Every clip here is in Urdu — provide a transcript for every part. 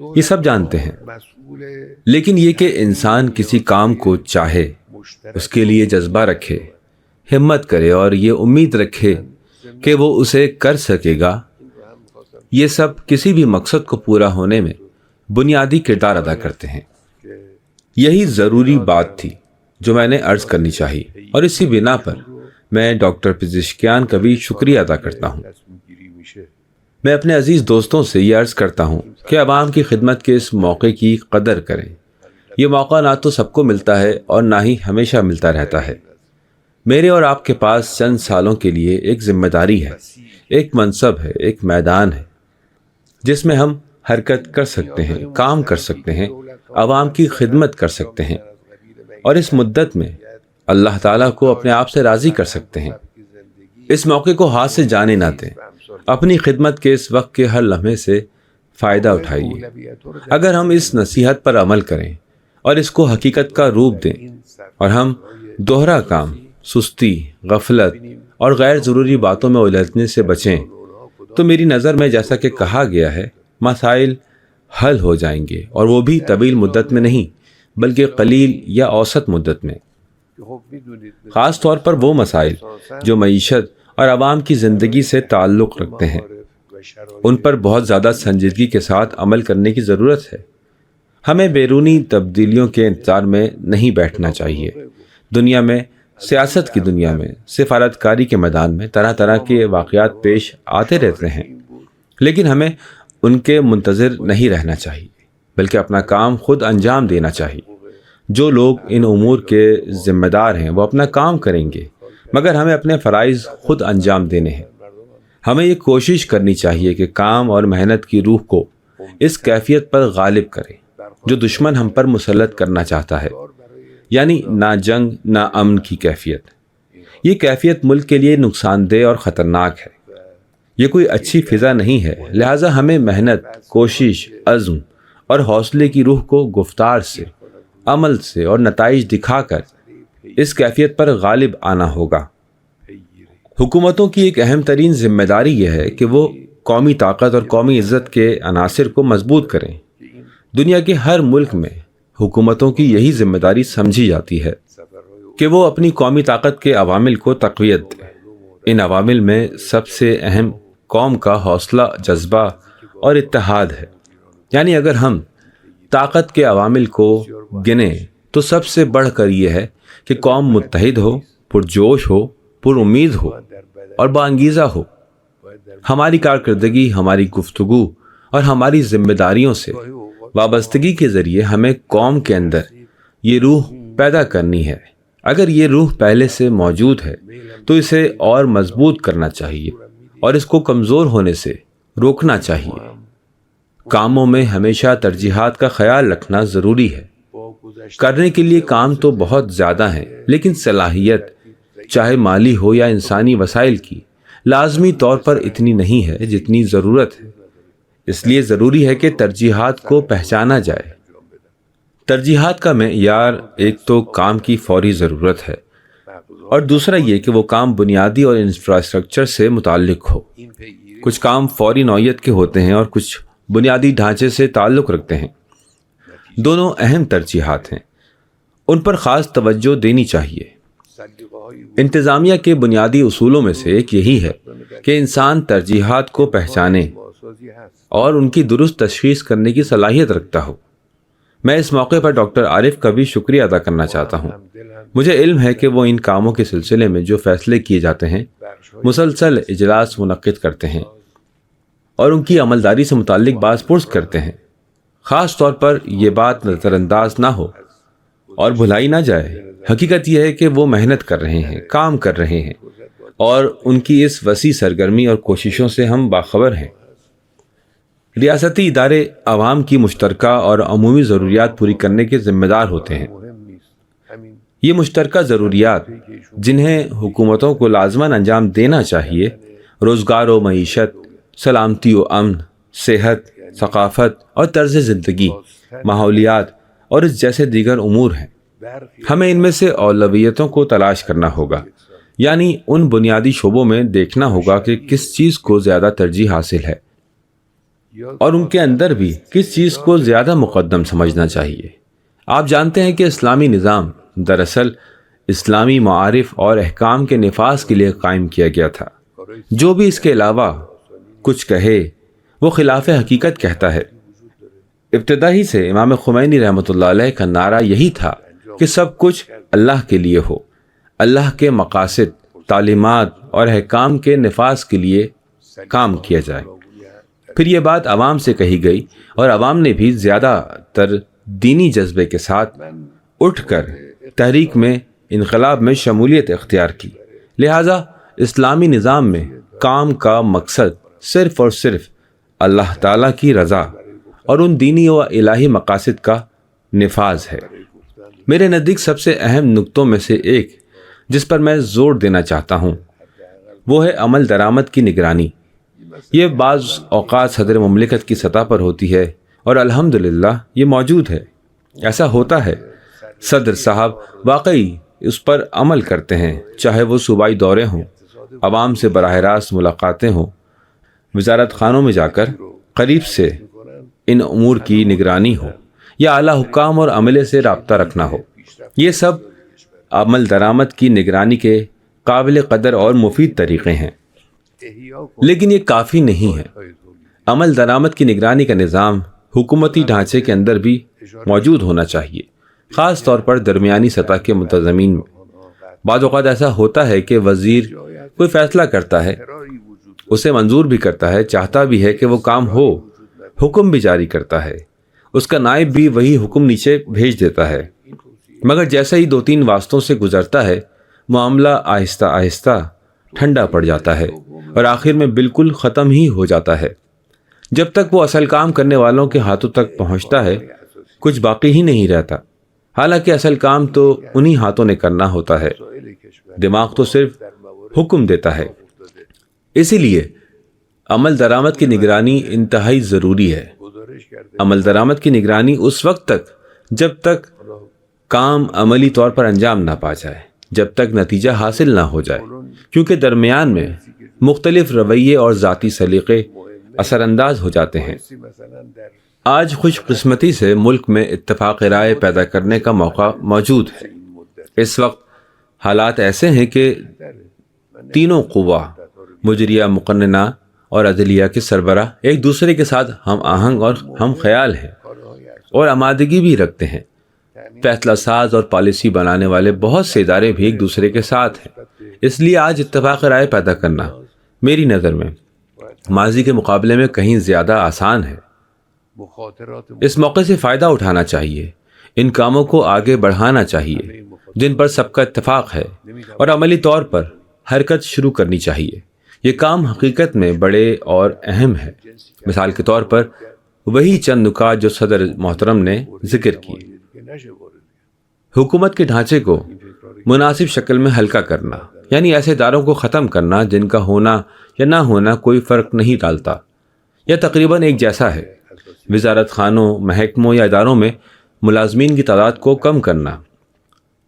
یہ سب جانتے ہیں، لیکن یہ کہ انسان کسی کام کو چاہے، اس کے لیے جذبہ رکھے، ہمت کرے اور یہ امید رکھے کہ وہ اسے کر سکے گا، یہ سب کسی بھی مقصد کو پورا ہونے میں بنیادی کردار ادا کرتے ہیں۔ یہی ضروری بات تھی جو میں نے عرض کرنی چاہی، اور اسی بنا پر میں ڈاکٹر پزشکیان کا بھی شکریہ ادا کرتا ہوں۔ میں اپنے عزیز دوستوں سے یہ عرض کرتا ہوں کہ عوام کی خدمت کے اس موقع کی قدر کریں۔ یہ موقع نہ تو سب کو ملتا ہے اور نہ ہی ہمیشہ ملتا رہتا ہے۔ میرے اور آپ کے پاس چند سالوں کے لیے ایک ذمہ داری ہے، ایک منصب ہے، ایک میدان ہے جس میں ہم حرکت کر سکتے ہیں، کام کر سکتے ہیں، عوام کی خدمت کر سکتے ہیں، اور اس مدت میں اللہ تعالیٰ کو اپنے آپ سے راضی کر سکتے ہیں۔ اس موقع کو ہاتھ سے جانے نہ دیں، اپنی خدمت کے اس وقت کے ہر لمحے سے فائدہ اٹھائیے۔ اگر ہم اس نصیحت پر عمل کریں اور اس کو حقیقت کا روپ دیں، اور ہم دوہرا کام، سستی، غفلت اور غیر ضروری باتوں میں الجھنے سے بچیں، تو میری نظر میں جیسا کہ کہا گیا ہے، مسائل حل ہو جائیں گے، اور وہ بھی طویل مدت میں نہیں بلکہ قلیل یا اوسط مدت میں۔ خاص طور پر وہ مسائل جو معیشت اور عوام کی زندگی سے تعلق رکھتے ہیں، ان پر بہت زیادہ سنجیدگی کے ساتھ عمل کرنے کی ضرورت ہے۔ ہمیں بیرونی تبدیلیوں کے انتظار میں نہیں بیٹھنا چاہیے۔ دنیا میں، سیاست کی دنیا میں، سفارتکاری کے میدان میں طرح طرح کے واقعات پیش آتے رہتے ہیں، لیکن ہمیں ان کے منتظر نہیں رہنا چاہیے، بلکہ اپنا کام خود انجام دینا چاہیے۔ جو لوگ ان امور کے ذمہ دار ہیں وہ اپنا کام کریں گے، مگر ہمیں اپنے فرائض خود انجام دینے ہیں۔ ہمیں یہ کوشش کرنی چاہیے کہ کام اور محنت کی روح کو اس کیفیت پر غالب کریں جو دشمن ہم پر مسلط کرنا چاہتا ہے، یعنی نہ جنگ نہ امن کی کیفیت۔ یہ کیفیت ملک کے لیے نقصان دہ اور خطرناک ہے۔ یہ کوئی اچھی فضا نہیں ہے، لہٰذا ہمیں محنت، کوشش، عزم اور حوصلے کی روح کو گفتار سے، عمل سے اور نتائج دکھا کر اس کیفیت پر غالب آنا ہوگا۔ حکومتوں کی ایک اہم ترین ذمہ داری یہ ہے کہ وہ قومی طاقت اور قومی عزت کے عناصر کو مضبوط کریں۔ دنیا کے ہر ملک میں حکومتوں کی یہی ذمہ داری سمجھی جاتی ہے کہ وہ اپنی قومی طاقت کے عوامل کو تقویت دیں۔ ان عوامل میں سب سے اہم قوم کا حوصلہ، جذبہ اور اتحاد ہے۔ یعنی اگر ہم طاقت کے عوامل کو گنیں تو سب سے بڑھ کر یہ ہے کہ قوم متحد ہو، پرجوش ہو، پر امید ہو اور باانگیزہ ہو۔ ہماری کارکردگی، ہماری گفتگو اور ہماری ذمہ داریوں سے وابستگی کے ذریعے ہمیں قوم کے اندر یہ روح پیدا کرنی ہے۔ اگر یہ روح پہلے سے موجود ہے تو اسے اور مضبوط کرنا چاہیے اور اس کو کمزور ہونے سے روکنا چاہیے۔ کاموں میں ہمیشہ ترجیحات کا خیال رکھنا ضروری ہے۔ کرنے کے لیے کام تو بہت زیادہ ہیں، لیکن صلاحیت، چاہے مالی ہو یا انسانی وسائل کی، لازمی طور پر اتنی نہیں ہے جتنی ضرورت ہے۔ اس لیے ضروری ہے کہ ترجیحات کو پہچانا جائے۔ ترجیحات کا معیار ایک تو کام کی فوری ضرورت ہے، اور دوسرا یہ کہ وہ کام بنیادی اور انفراسٹرکچر سے متعلق ہو۔ کچھ کام فوری نوعیت کے ہوتے ہیں اور کچھ بنیادی ڈھانچے سے تعلق رکھتے ہیں۔ دونوں اہم ترجیحات ہیں، ان پر خاص توجہ دینی چاہیے۔ انتظامیہ کے بنیادی اصولوں میں سے ایک یہی ہے کہ انسان ترجیحات کو پہچانے اور ان کی درست تشخیص کرنے کی صلاحیت رکھتا ہو۔ میں اس موقع پر ڈاکٹر عارف کا بھی شکریہ ادا کرنا چاہتا ہوں۔ مجھے علم ہے کہ وہ ان کاموں کے سلسلے میں جو فیصلے کیے جاتے ہیں، مسلسل اجلاس منعقد کرتے ہیں اور ان کی عملداری سے متعلق باز پرس کرتے ہیں۔ خاص طور پر یہ بات نظر انداز نہ ہو اور بھلائی نہ جائے، حقیقت یہ ہے کہ وہ محنت کر رہے ہیں، کام کر رہے ہیں، اور ان کی اس وسیع سرگرمی اور کوششوں سے ہم باخبر ہیں۔ ریاستی ادارے عوام کی مشترکہ اور عمومی ضروریات پوری کرنے کے ذمہ دار ہوتے ہیں۔ یہ مشترکہ ضروریات جنہیں حکومتوں کو لازماً انجام دینا چاہیے، روزگار و معیشت، سلامتی و امن، صحت، ثقافت اور طرز زندگی، ماحولیات اور اس جیسے دیگر امور ہیں۔ ہمیں ان میں سے اولویتوں کو تلاش کرنا ہوگا، یعنی ان بنیادی شعبوں میں دیکھنا ہوگا کہ کس چیز کو زیادہ ترجیح حاصل ہے۔ اور ان کے اندر بھی کس چیز کو زیادہ مقدم سمجھنا چاہیے۔ آپ جانتے ہیں کہ اسلامی نظام دراصل اسلامی معارف اور احکام کے نفاذ کے لیے قائم کیا گیا تھا۔ جو بھی اس کے علاوہ کچھ کہے وہ خلاف حقیقت کہتا ہے۔ ابتدا ہی سے امام خمینی رحمۃ اللہ علیہ کا نعرہ یہی تھا کہ سب کچھ اللہ کے لیے ہو، اللہ کے مقاصد، تعلیمات اور احکام کے نفاذ کے لیے کام کیا جائے۔ پھر یہ بات عوام سے کہی گئی اور عوام نے بھی زیادہ تر دینی جذبے کے ساتھ اٹھ کر تحریک میں، انقلاب میں شمولیت اختیار کی۔ لہٰذا اسلامی نظام میں کام کا مقصد صرف اور صرف اللہ تعالیٰ کی رضا اور ان دینی و الہی مقاصد کا نفاذ ہے۔ میرے نزدیک سب سے اہم نقطوں میں سے ایک جس پر میں زور دینا چاہتا ہوں وہ ہے عمل درآمد کی نگرانی۔ یہ بعض اوقات صدر مملکت کی سطح پر ہوتی ہے اور الحمدللہ یہ موجود ہے، ایسا ہوتا ہے۔ صدر صاحب واقعی اس پر عمل کرتے ہیں، چاہے وہ صوبائی دورے ہوں، عوام سے براہ راست ملاقاتیں ہوں، وزارت خانوں میں جا کر قریب سے ان امور کی نگرانی ہو، یا اعلیٰ حکام اور عملے سے رابطہ رکھنا ہو۔ یہ سب عمل درآمد کی نگرانی کے قابل قدر اور مفید طریقے ہیں، لیکن یہ کافی نہیں ہے۔ عمل درآمد کی نگرانی کا نظام حکومتی ڈھانچے کے اندر بھی موجود ہونا چاہیے، خاص طور پر درمیانی سطح کے منتظمین میں۔ بعض اوقات ایسا ہوتا ہے کہ وزیر کوئی فیصلہ کرتا ہے، اسے منظور بھی کرتا ہے، چاہتا بھی ہے کہ وہ کام ہو، حکم بھی جاری کرتا ہے، اس کا نائب بھی وہی حکم نیچے بھیج دیتا ہے، مگر جیسے ہی 2-3 واسطوں سے گزرتا ہے معاملہ آہستہ آہستہ ٹھنڈا پڑ جاتا ہے اور آخر میں بالکل ختم ہی ہو جاتا ہے۔ جب تک وہ اصل کام کرنے والوں کے ہاتھوں تک پہنچتا ہے کچھ باقی ہی نہیں رہتا، حالانکہ اصل کام تو انہی ہاتھوں نے کرنا ہوتا ہے، دماغ تو صرف حکم دیتا ہے۔ اسی لیے عمل درآمد کی نگرانی انتہائی ضروری ہے۔ عمل درآمد کی نگرانی اس وقت تک جب تک کام عملی طور پر انجام نہ پا جائے، جب تک نتیجہ حاصل نہ ہو جائے، کیونکہ درمیان میں مختلف رویے اور ذاتی سلیقے اثر انداز ہو جاتے ہیں۔ آج خوش قسمتی سے ملک میں اتفاق رائے پیدا کرنے کا موقع موجود ہے۔ اس وقت حالات ایسے ہیں کہ تینوں قوہ، مجریہ، مقننہ اور عدلیہ کے سربراہ ایک دوسرے کے ساتھ ہم آہنگ اور ہم خیال ہیں اور آمادگی بھی رکھتے ہیں۔ فیصلہ ساز اور پالیسی بنانے والے بہت سے ادارے بھی ایک دوسرے کے ساتھ ہیں۔ اس لیے آج اتفاق رائے پیدا کرنا میری نظر میں ماضی کے مقابلے میں کہیں زیادہ آسان ہے۔ اس موقع سے فائدہ اٹھانا چاہیے، ان کاموں کو آگے بڑھانا چاہیے جن پر سب کا اتفاق ہے، اور عملی طور پر حرکت شروع کرنی چاہیے۔ یہ کام حقیقت میں بڑے اور اہم ہے۔ مثال کے طور پر وہی چند نکات جو صدر محترم نے ذکر کی۔ حکومت کے ڈھانچے کو مناسب شکل میں ہلکا کرنا، یعنی ایسے اداروں کو ختم کرنا جن کا ہونا یا نہ ہونا کوئی فرق نہیں ڈالتا یا تقریباً ایک جیسا ہے۔ وزارت خانوں، محکموں یا اداروں میں ملازمین کی تعداد کو کم کرنا،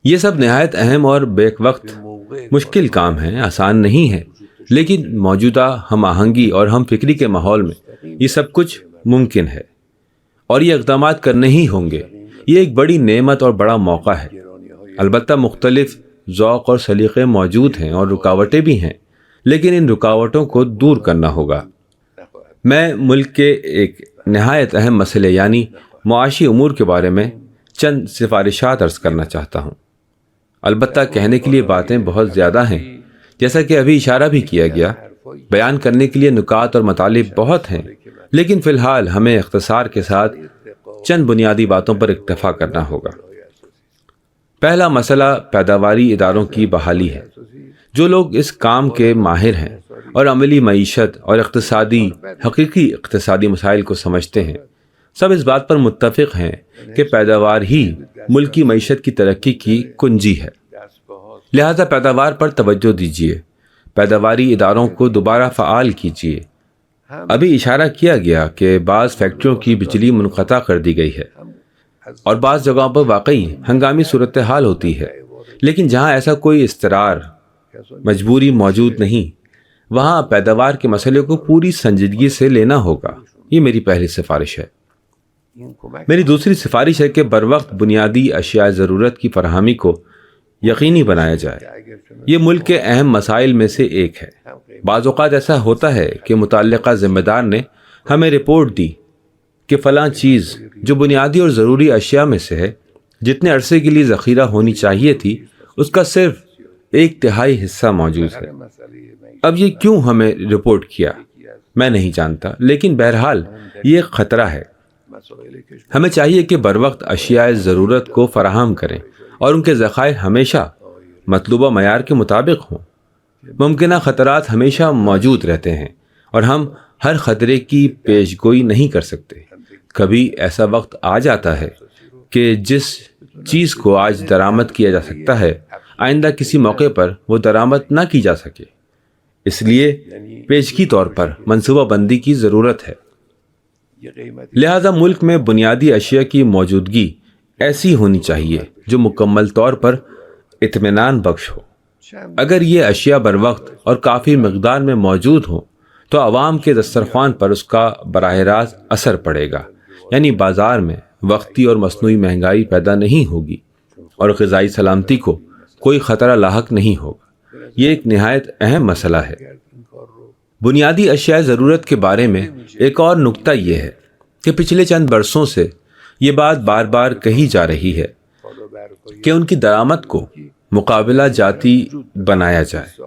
یہ سب نہایت اہم اور بیک وقت مشکل کام ہیں، آسان نہیں ہے، لیکن موجودہ ہم آہنگی اور ہم فکری کے ماحول میں یہ سب کچھ ممکن ہے اور یہ اقدامات کرنے ہی ہوں گے۔ یہ ایک بڑی نعمت اور بڑا موقع ہے۔ البتہ مختلف ذوق اور سلیقے موجود ہیں اور رکاوٹیں بھی ہیں، لیکن ان رکاوٹوں کو دور کرنا ہوگا۔ میں ملک کے ایک نہایت اہم مسئلے یعنی معاشی امور کے بارے میں چند سفارشات عرض کرنا چاہتا ہوں۔ البتہ کہنے کے لیے باتیں بہت زیادہ ہیں، جیسا کہ ابھی اشارہ بھی کیا گیا، بیان کرنے کے لیے نکات اور مطالب بہت ہیں، لیکن فی الحال ہمیں اختصار کے ساتھ چند بنیادی باتوں پر اکتفا کرنا ہوگا۔ پہلا مسئلہ پیداواری اداروں کی بحالی ہے۔ جو لوگ اس کام کے ماہر ہیں اور عملی معیشت اور حقیقی اقتصادی مسائل کو سمجھتے ہیں، سب اس بات پر متفق ہیں کہ پیداوار ہی ملکی معیشت کی ترقی کی کنجی ہے۔ لہذا پیداوار پر توجہ دیجیے، پیداواری اداروں کو دوبارہ فعال کیجیے۔ ابھی اشارہ کیا گیا کہ بعض فیکٹریوں کی بجلی منقطع کر دی گئی ہے اور بعض جگہوں پر واقعی ہنگامی صورتحال ہوتی ہے، لیکن جہاں ایسا کوئی اضطرار، مجبوری موجود نہیں، وہاں پیداوار کے مسئلے کو پوری سنجیدگی سے لینا ہوگا یہ میری پہلی سفارش ہے۔ میری دوسری سفارش ہے کہ بروقت بنیادی اشیاء ضرورت کی فراہمی کو یقینی بنایا جائے۔ یہ ملک کے اہم مسائل میں سے ایک ہے۔ بعض اوقات ایسا ہوتا ہے کہ متعلقہ ذمہ دار نے ہمیں رپورٹ دی کہ فلاں چیز جو بنیادی اور ضروری اشیاء میں سے ہے، جتنے عرصے کے لیے ذخیرہ ہونی چاہیے تھی، اس کا صرف 1/3 حصہ موجود ہے۔ اب یہ کیوں ہمیں رپورٹ کیا میں نہیں جانتا، لیکن بہرحال یہ ایک خطرہ ہے۔ ہمیں چاہیے کہ بروقت اشیاء ضرورت کو فراہم کریں اور ان کے ذخائر ہمیشہ مطلوبہ معیار کے مطابق ہوں۔ ممکنہ خطرات ہمیشہ موجود رہتے ہیں اور ہم ہر خطرے کی پیش گوئی نہیں کر سکتے۔ کبھی ایسا وقت آ جاتا ہے کہ جس چیز کو آج درآمد کیا جا سکتا ہے، آئندہ کسی موقع پر وہ درآمد نہ کی جا سکے۔ اس لیے پیشگی طور پر منصوبہ بندی کی ضرورت ہے۔ لہذا ملک میں بنیادی اشیاء کی موجودگی ایسی ہونی چاہیے جو مکمل طور پر اطمینان بخش ہو۔ اگر یہ اشیاء بروقت اور کافی مقدار میں موجود ہوں تو عوام کے دسترخوان پر اس کا براہ راست اثر پڑے گا، یعنی بازار میں وقتی اور مصنوعی مہنگائی پیدا نہیں ہوگی اور غذائی سلامتی کو کوئی خطرہ لاحق نہیں ہوگا۔ یہ ایک نہایت اہم مسئلہ ہے۔ بنیادی اشیاء ضرورت کے بارے میں ایک اور نکتہ یہ ہے کہ پچھلے چند برسوں سے یہ بات بار بار کہی جا رہی ہے کہ ان کی درآمد کو مقابلہ جاتی بنایا جائے۔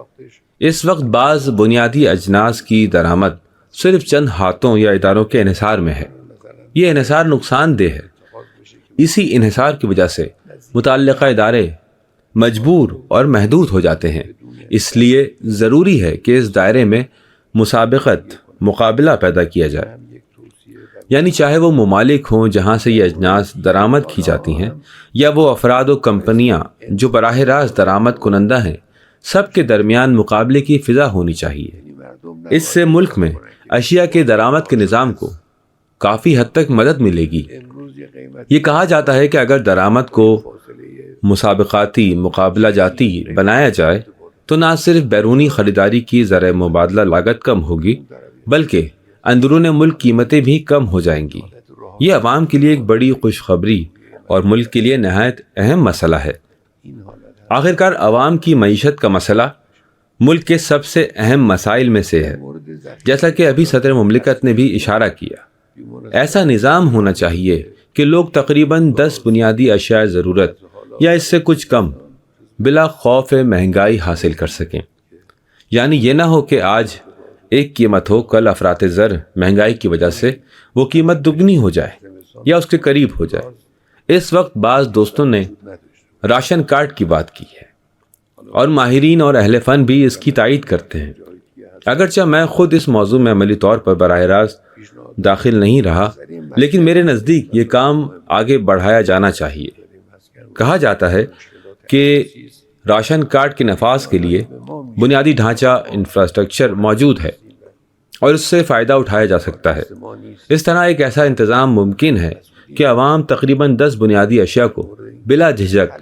اس وقت بعض بنیادی اجناس کی درآمد صرف چند ہاتھوں یا اداروں کے انحصار میں ہے۔ یہ انحصار نقصان دہ ہے۔ اسی انحصار کی وجہ سے متعلقہ ادارے مجبور اور محدود ہو جاتے ہیں۔ اس لیے ضروری ہے کہ اس دائرے میں مسابقت، مقابلہ پیدا کیا جائے، یعنی چاہے وہ ممالک ہوں جہاں سے یہ اجناس درآمد کی جاتی ہیں یا وہ افراد و کمپنیاں جو براہ راست درآمد کنندہ ہیں، سب کے درمیان مقابلے کی فضا ہونی چاہیے۔ اس سے ملک میں اشیاء کے درآمد کے نظام کو کافی حد تک مدد ملے گی۔ یہ کہا جاتا ہے کہ اگر درآمد کو مسابقاتی، مقابلہ جاتی بنایا جائے تو نہ صرف بیرونی خریداری کی زر مبادلہ لاگت کم ہوگی بلکہ اندرون ملک قیمتیں بھی کم ہو جائیں گی۔ یہ عوام کے لیے ایک بڑی خوشخبری اور ملک کے لیے نہایت اہم مسئلہ ہے۔ آخرکار عوام کی معیشت کا مسئلہ ملک کے سب سے اہم مسائل میں سے ہے، جیسا کہ ابھی صدر مملکت نے بھی اشارہ کیا۔ ایسا نظام ہونا چاہیے کہ لوگ تقریباً 10 بنیادی اشیاء ضرورت یا اس سے کچھ کم بلا خوف مہنگائی حاصل کر سکیں۔ یعنی یہ نہ ہو کہ آج ایک قیمت ہو، کل افراط زر مہنگائی کی وجہ سے وہ قیمت دگنی ہو جائے یا اس کے قریب ہو جائے۔ اس وقت بعض دوستوں نے راشن کارڈ کی بات کی ہے اور ماہرین اور اہل فن بھی اس کی تائید کرتے ہیں۔ اگرچہ میں خود اس موضوع میں عملی طور پر براہ راست داخل نہیں رہا، لیکن میرے نزدیک یہ کام آگے بڑھایا جانا چاہیے۔ کہا جاتا ہے کہ راشن کارڈ کے نفاذ کے لیے بنیادی ڈھانچہ انفراسٹرکچر موجود ہے اور اس سے فائدہ اٹھایا جا سکتا ہے۔ اس طرح ایک ایسا انتظام ممکن ہے کہ عوام تقریباً 10 بنیادی اشیاء کو بلا جھجک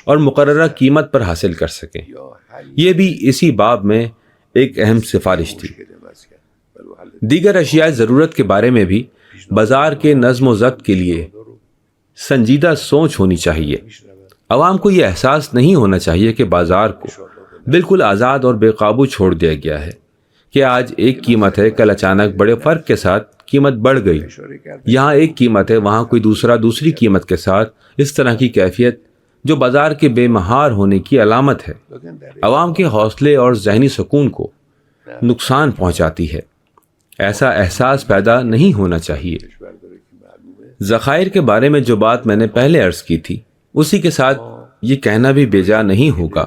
اور مقررہ قیمت پر حاصل کر سکیں۔ یہ بھی اسی باب میں ایک اہم سفارش تھی۔ دیگر اشیاء ضرورت کے بارے میں بھی بازار کے نظم و ضبط کے لیے سنجیدہ سوچ ہونی چاہیے۔ عوام کو یہ احساس نہیں ہونا چاہیے کہ بازار کو بالکل آزاد اور بے قابو چھوڑ دیا گیا ہے، کہ آج ایک قیمت ہے، کل اچانک بڑے فرق کے ساتھ قیمت بڑھ گئی، یہاں ایک قیمت ہے، وہاں کوئی دوسری قیمت کے ساتھ۔ اس طرح کی کیفیت جو بازار کے بے مہار ہونے کی علامت ہے، عوام کے حوصلے اور ذہنی سکون کو نقصان پہنچاتی ہے۔ ایسا احساس پیدا نہیں ہونا چاہیے۔ ذخائر کے بارے میں جو بات میں نے پہلے عرض کی تھی، اسی کے ساتھ یہ کہنا بھی بیجا نہیں ہوگا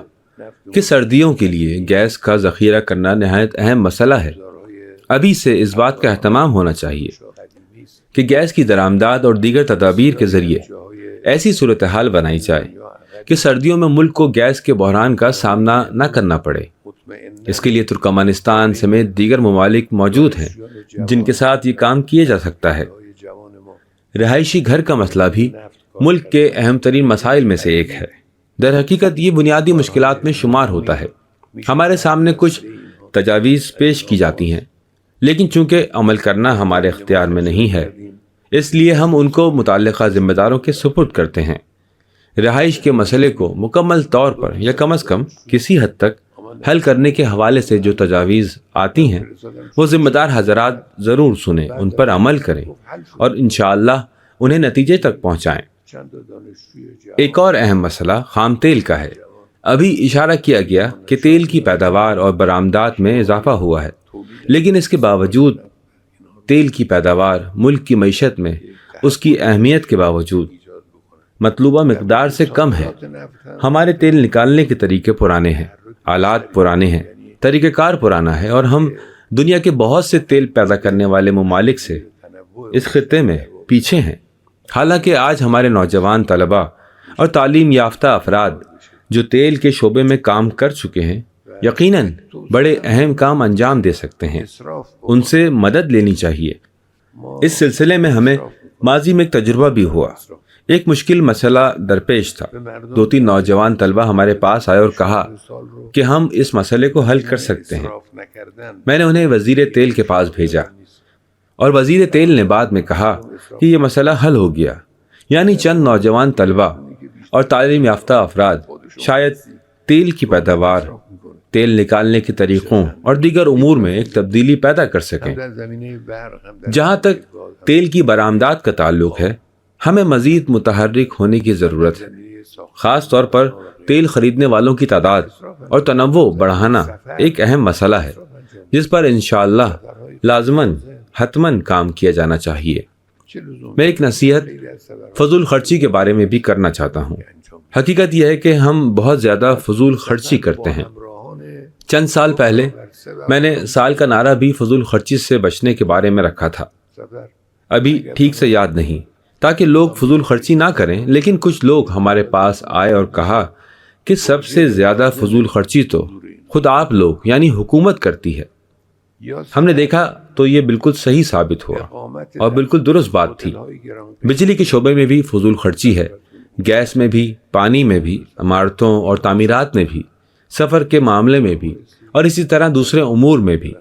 کہ سردیوں کے لیے گیس کا ذخیرہ کرنا نہایت اہم مسئلہ ہے۔ ابھی سے اس بات کا اہتمام ہونا چاہیے کہ گیس کی درآمدات اور دیگر تدابیر کے ذریعے ایسی صورتحال بنائی جائے کہ سردیوں میں ملک کو گیس کے بحران کا سامنا نہ کرنا پڑے۔ اس کے لیے ترکمانستان سمیت دیگر ممالک موجود ہیں جن کے ساتھ یہ کام کیا جا سکتا ہے۔ رہائشی گھر کا مسئلہ بھی ملک کے اہم ترین مسائل میں سے ایک ہے۔ در حقیقت یہ بنیادی مشکلات میں شمار ہوتا ہے۔ ہمارے سامنے کچھ تجاویز پیش کی جاتی ہیں لیکن چونکہ عمل کرنا ہمارے اختیار میں نہیں ہے، اس لیے ہم ان کو متعلقہ ذمہ داروں کے سپرد کرتے ہیں۔ رہائش کے مسئلے کو مکمل طور پر یا کم از کم کسی حد تک حل کرنے کے حوالے سے جو تجاویز آتی ہیں وہ ذمہ دار حضرات ضرور سنیں، ان پر عمل کریں اور انشاءاللہ انہیں نتیجے تک پہنچائیں۔ ایک اور اہم مسئلہ خام تیل کا ہے۔ ابھی اشارہ کیا گیا کہ تیل کی پیداوار اور برآمدات میں اضافہ ہوا ہے، لیکن اس کے باوجود تیل کی پیداوار ملک کی معیشت میں اس کی اہمیت کے باوجود مطلوبہ مقدار سے کم ہے۔ ہمارے تیل نکالنے کے طریقے پرانے ہیں، آلات پرانے ہیں، طریقہ کار پرانا ہے، اور ہم دنیا کے بہت سے تیل پیدا کرنے والے ممالک سے اس خطے میں پیچھے ہیں۔ حالانکہ آج ہمارے نوجوان طلباء اور تعلیم یافتہ افراد جو تیل کے شعبے میں کام کر چکے ہیں یقیناً بڑے اہم کام انجام دے سکتے ہیں، ان سے مدد لینی چاہیے۔ اس سلسلے میں ہمیں ماضی میں ایک تجربہ بھی ہوا۔ ایک مشکل مسئلہ درپیش تھا، 2-3 نوجوان طلبہ ہمارے پاس آئے اور کہا کہ ہم اس مسئلے کو حل کر سکتے ہیں۔ میں نے انہیں وزیر تیل کے پاس بھیجا اور وزیر تیل نے بعد میں کہا کہ یہ مسئلہ حل ہو گیا، یعنی چند نوجوان طلبہ اور تعلیم یافتہ افراد شاید تیل کی پیداوار، تیل نکالنے کے طریقوں اور دیگر امور میں ایک تبدیلی پیدا کر سکیں۔ جہاں تک تیل کی برآمدات کا تعلق ہے، ہمیں مزید متحرک ہونے کی ضرورت ہے۔ خاص طور پر تیل خریدنے والوں کی تعداد اور تنوع بڑھانا ایک اہم مسئلہ ہے جس پر انشاءاللہ لازماً حتماً کام کیا جانا چاہیے۔ میں ایک نصیحت فضول خرچی کے بارے میں بھی کرنا چاہتا ہوں۔ حقیقت یہ ہے کہ ہم بہت زیادہ فضول خرچی کرتے ہیں۔ چند سال پہلے میں نے سال کا نعرہ بھی فضول خرچی سے بچنے کے بارے میں رکھا تھا، ابھی ٹھیک سے یاد نہیں، تاکہ لوگ فضول خرچی نہ کریں۔ لیکن کچھ لوگ ہمارے پاس آئے اور کہا کہ سب سے زیادہ فضول خرچی تو خود آپ لوگ یعنی حکومت کرتی ہے۔ ہم نے دیکھا تو یہ بالکل صحیح ثابت ہوا اور بالکل درست بات تھی۔ بجلی کے شعبے میں بھی فضول خرچی ہے، گیس میں بھی، پانی میں بھی، عمارتوں اور تعمیرات میں بھی، سفر کے معاملے میں بھی، اور اسی طرح دوسرے امور میں بھی۔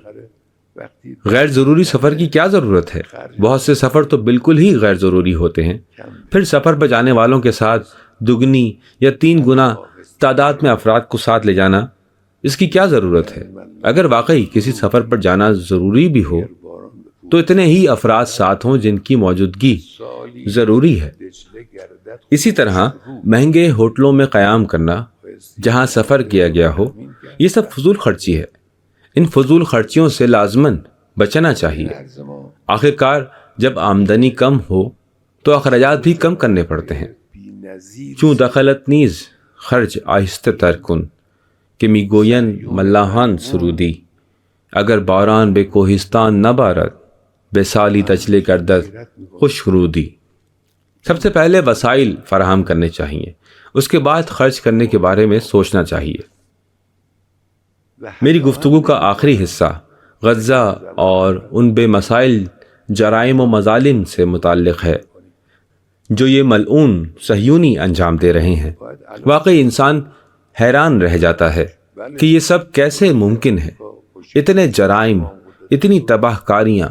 غیر ضروری سفر کی کیا ضرورت ہے؟ بہت سے سفر تو بالکل ہی غیر ضروری ہوتے ہیں۔ پھر سفر پر جانے والوں کے ساتھ دگنی یا 3 گنا تعداد میں افراد کو ساتھ لے جانا، اس کی کیا ضرورت ہے؟ اگر واقعی کسی سفر پر جانا ضروری بھی ہو تو اتنے ہی افراد ساتھ ہوں جن کی موجودگی ضروری ہے۔ اسی طرح مہنگے ہوٹلوں میں قیام کرنا جہاں سفر کیا گیا ہو، یہ سب فضول خرچی ہے۔ ان فضول خرچیوں سے لازماً بچنا چاہیے۔ آخرکار جب آمدنی کم ہو تو اخراجات بھی کم کرنے پڑتے ہیں۔ چون دخلت نیز خرج آہستہ تر کن کہ میگوین ملاحان سرودی، اگر باران بے کوہستان نہ بارد، بے سالی تچلے گردد خوش رودی۔ سب سے پہلے وسائل فراہم کرنے چاہیے، اس کے بعد خرچ کرنے کے بارے میں سوچنا چاہیے۔ میری گفتگو کا آخری حصہ غزہ اور ان بے مسائل جرائم و مظالم سے متعلق ہے جو یہ ملعون صہیونی انجام دے رہے ہیں۔ واقعی انسان حیران رہ جاتا ہے کہ یہ سب کیسے ممکن ہے، اتنے جرائم، اتنی تباہ کاریاں،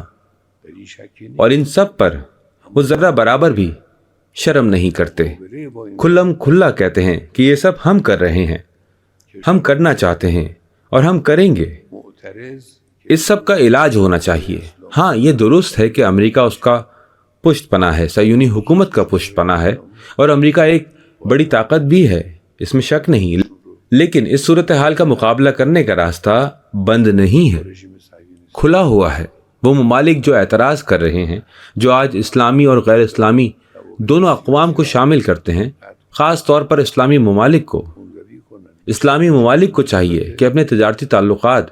اور ان سب پر وہ ذرہ برابر بھی شرم نہیں کرتے۔ کھلم کھلا کہتے ہیں کہ یہ سب ہم کر رہے ہیں، ہم کرنا چاہتے ہیں اور ہم کریں گے۔ اس سب کا علاج ہونا چاہیے۔ ہاں، یہ درست ہے کہ امریکہ اس کا پشت پناہ ہے، صہیونی حکومت کا پشت پناہ ہے، اور امریکہ ایک بڑی طاقت بھی ہے، اس میں شک نہیں۔ لیکن اس صورتحال کا مقابلہ کرنے کا راستہ بند نہیں ہے، کھلا ہوا ہے۔ وہ ممالک جو اعتراض کر رہے ہیں، جو آج اسلامی اور غیر اسلامی دونوں اقوام کو شامل کرتے ہیں، خاص طور پر اسلامی ممالک کو چاہیے کہ اپنے تجارتی تعلقات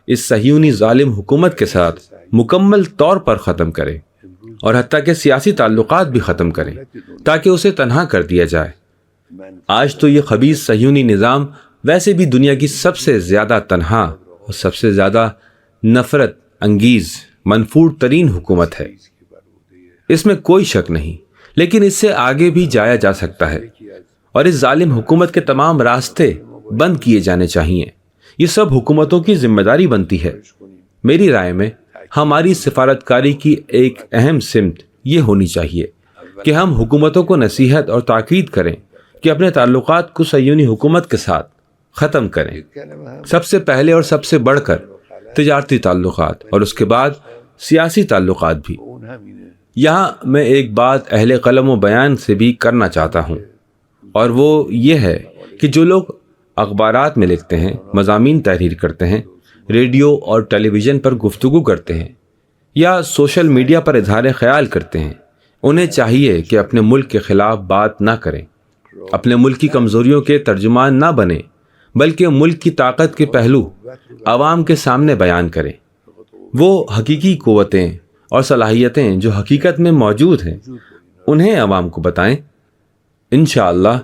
اس صہیونی ظالم حکومت کے ساتھ مکمل طور پر ختم کریں، اور حتیٰ کہ سیاسی تعلقات بھی ختم کریں تاکہ اسے تنہا کر دیا جائے۔ آج تو یہ خبیث صہیونی نظام ویسے بھی دنیا کی سب سے زیادہ تنہا اور سب سے زیادہ نفرت انگیز منفور ترین حکومت ہے، اس میں کوئی شک نہیں۔ لیکن اس سے آگے بھی جایا جا سکتا ہے، اور اس ظالم حکومت کے تمام راستے بند کیے جانے چاہیے۔ یہ سب حکومتوں کی ذمہ داری بنتی ہے۔ میری رائے میں ہماری سفارتکاری کی ایک اہم سمت یہ ہونی چاہیے کہ ہم حکومتوں کو نصیحت اور تاکید کریں کہ اپنے تعلقات کو صہیونی حکومت کے ساتھ ختم کریں، سب سے پہلے اور سب سے بڑھ کر تجارتی تعلقات اور اس کے بعد سیاسی تعلقات بھی۔ یہاں میں ایک بات اہل قلم و بیان سے بھی کرنا چاہتا ہوں، اور وہ یہ ہے کہ جو لوگ اخبارات میں لکھتے ہیں، مضامین تحریر کرتے ہیں، ریڈیو اور ٹیلی ویژن پر گفتگو کرتے ہیں یا سوشل میڈیا پر اظہار خیال کرتے ہیں، انہیں چاہیے کہ اپنے ملک کے خلاف بات نہ کریں، اپنے ملک کی کمزوریوں کے ترجمان نہ بنیں، بلکہ ملک کی طاقت کے پہلو عوام کے سامنے بیان کریں۔ وہ حقیقی قوتیں اور صلاحیتیں جو حقیقت میں موجود ہیں انہیں عوام کو بتائیں۔ انشاءاللہ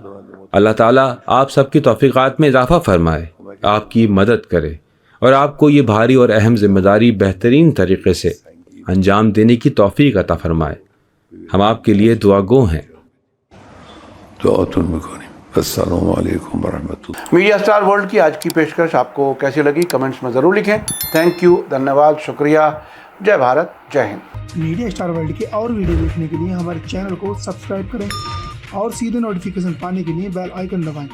اللہ تعالیٰ آپ سب کی توفیقات میں اضافہ فرمائے، آپ کی مدد کرے اور آپ کو یہ بھاری اور اہم ذمہ داری بہترین طریقے سے انجام دینے کی توفیق عطا فرمائے۔ ہم آپ کے لیے دعا گو ہیں۔ دعاتون میکنیم۔ السلام علیکم ورحمۃ اللہ۔ میڈیا اسٹار ورلڈ کی آج کی پیشکش آپ کو کیسی لگی کمنٹس میں ضرور لکھیں۔ تھینک یو، دھنیہ واد، شکریہ، جے بھارت، جے ہند۔ میڈیا اسٹار ورلڈ کے اور ویڈیو دیکھنے کے لیے ہمارے چینل کو سبسکرائب کریں اور سیدھے نوٹیفیکیشن پانے کے لیے بیل آئیکن دبائیں،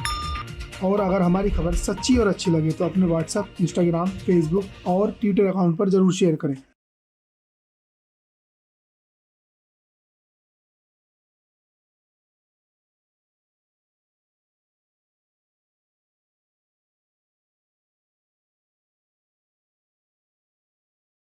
اور اگر ہماری خبر سچی اور اچھی لگے تو اپنے واٹس ایپ، انسٹاگرام، فیس بک اور ٹویٹر اکاؤنٹ پر ضرور شیئر کریں۔